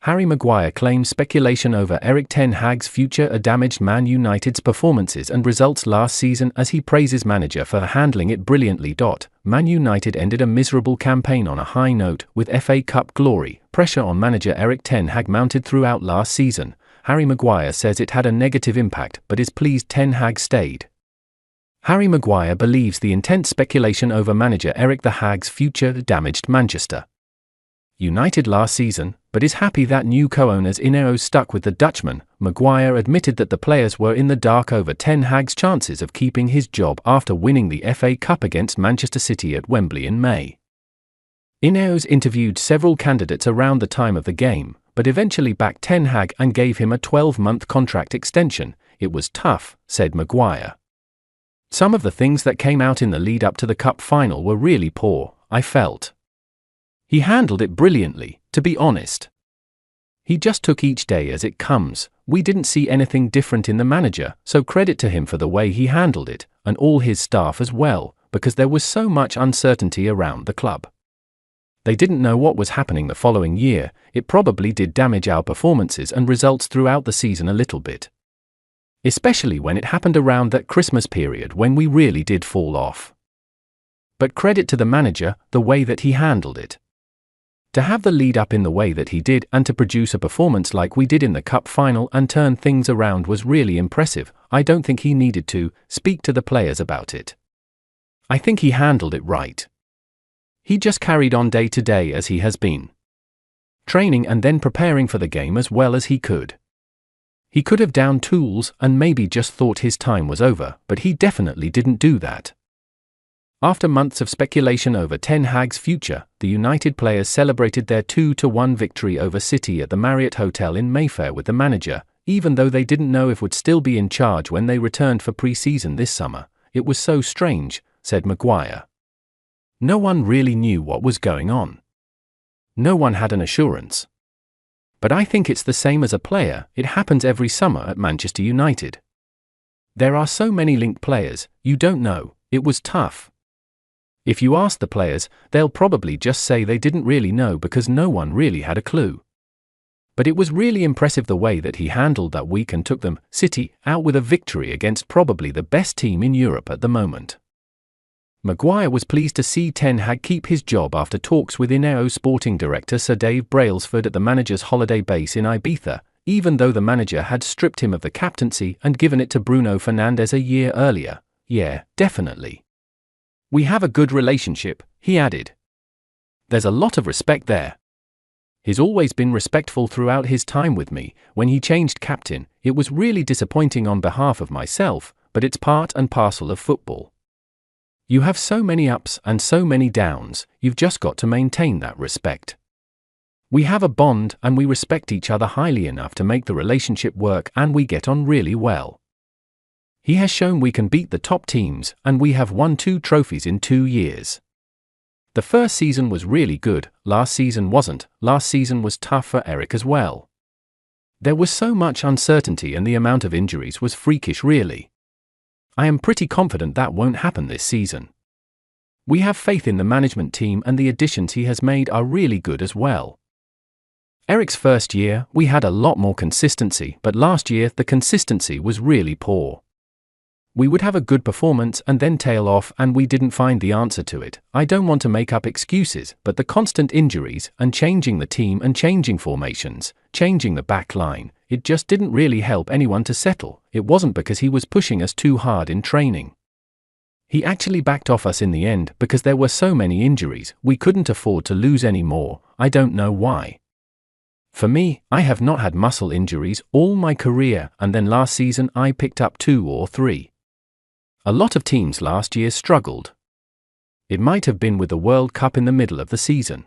Harry Maguire claims speculation over Erik ten Hag's future damaged Man United's performances and results last season as he praises manager for handling it brilliantly. Man United ended a miserable campaign on a high note, with FA Cup glory. Pressure on manager Erik ten Hag mounted throughout last season. Harry Maguire says it had a negative impact but is pleased ten Hag stayed. Harry Maguire believes the intense speculation over manager Erik ten Hag's future damaged Manchester United last season, but is happy that new co-owners Ineos stuck with the Dutchman. Maguire admitted that the players were in the dark over ten Hag's chances of keeping his job after winning the FA Cup against Manchester City at Wembley in May. Ineos interviewed several candidates around the time of the game, but eventually backed ten Hag and gave him a 12-month contract extension. It was tough, said Maguire. Some of the things that came out in the lead up to the cup final were really poor, I felt. He handled it brilliantly, to be honest. He just took each day as it comes. We didn't see anything different in the manager, so credit to him for the way he handled it, and all his staff as well, because there was so much uncertainty around the club. They didn't know what was happening the following year. It probably did damage our performances and results throughout the season a little bit. Especially when it happened around that Christmas period when we really did fall off. But credit to the manager, the way that he handled it. To have the lead up in the way that he did and to produce a performance like we did in the cup final and turn things around was really impressive. I don't think he needed to speak to the players about it. I think he handled it right. He just carried on day to day as he has been. Training and then preparing for the game as well as he could. He could have downed tools and maybe just thought his time was over, but he definitely didn't do that. After months of speculation over ten Hag's future, the United players celebrated their 2-1 victory over City at the Marriott Hotel in Mayfair with the manager, even though they didn't know if would still be in charge when they returned for pre-season this summer. It was so strange, said Maguire. No one really knew what was going on. No one had an assurance. But I think it's the same as a player. It happens every summer at Manchester United. There are so many linked players, you don't know. It was tough. If you ask the players, they'll probably just say they didn't really know because no one really had a clue. But it was really impressive the way that he handled that week and took them, City, out with a victory against probably the best team in Europe at the moment. Maguire was pleased to see ten Hag keep his job after talks with Ineos sporting director Sir Dave Brailsford at the manager's holiday base in Ibiza, even though the manager had stripped him of the captaincy and given it to Bruno Fernandes a year earlier. Yeah, definitely. We have a good relationship, he added. There's a lot of respect there. He's always been respectful throughout his time with me. When he changed captain, it was really disappointing on behalf of myself, but it's part and parcel of football. You have so many ups and so many downs, you've just got to maintain that respect. We have a bond and we respect each other highly enough to make the relationship work and we get on really well. He has shown we can beat the top teams and we have won 2 trophies in 2 years. The first season was really good, last season wasn't. Last season was tough for Erik as well. There was so much uncertainty and the amount of injuries was freakish really. I am pretty confident that won't happen this season. We have faith in the management team and the additions he has made are really good as well. Erik's first year, we had a lot more consistency, but last year the consistency was really poor. We would have a good performance and then tail off and we didn't find the answer to it. I don't want to make up excuses, but the constant injuries and changing the team and changing formations, changing the back line, it just didn't really help anyone to settle. It wasn't because he was pushing us too hard in training. He actually backed off us in the end because there were so many injuries, we couldn't afford to lose any more. I don't know why. For me, I have not had muscle injuries all my career and then last season I picked up 2 or 3. A lot of teams last year struggled. It might have been with the World Cup in the middle of the season.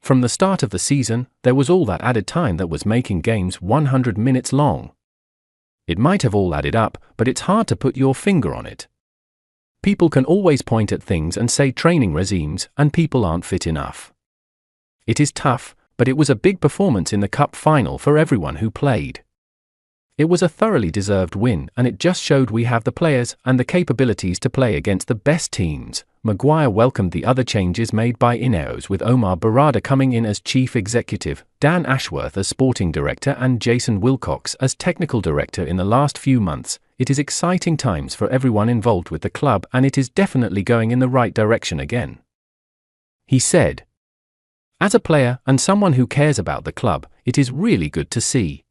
From the start of the season, there was all that added time that was making games 100 minutes long. It might have all added up, but it's hard to put your finger on it. People can always point at things and say training regimes and people aren't fit enough. It is tough, but it was a big performance in the cup final for everyone who played. It was a thoroughly deserved win and it just showed we have the players and the capabilities to play against the best teams. Maguire welcomed the other changes made by Ineos, with Omar Barada coming in as chief executive, Dan Ashworth as sporting director and Jason Wilcox as technical director in the last few months. It is exciting times for everyone involved with the club, and it is definitely going in the right direction again, he said. As a player and someone who cares about the club, it is really good to see.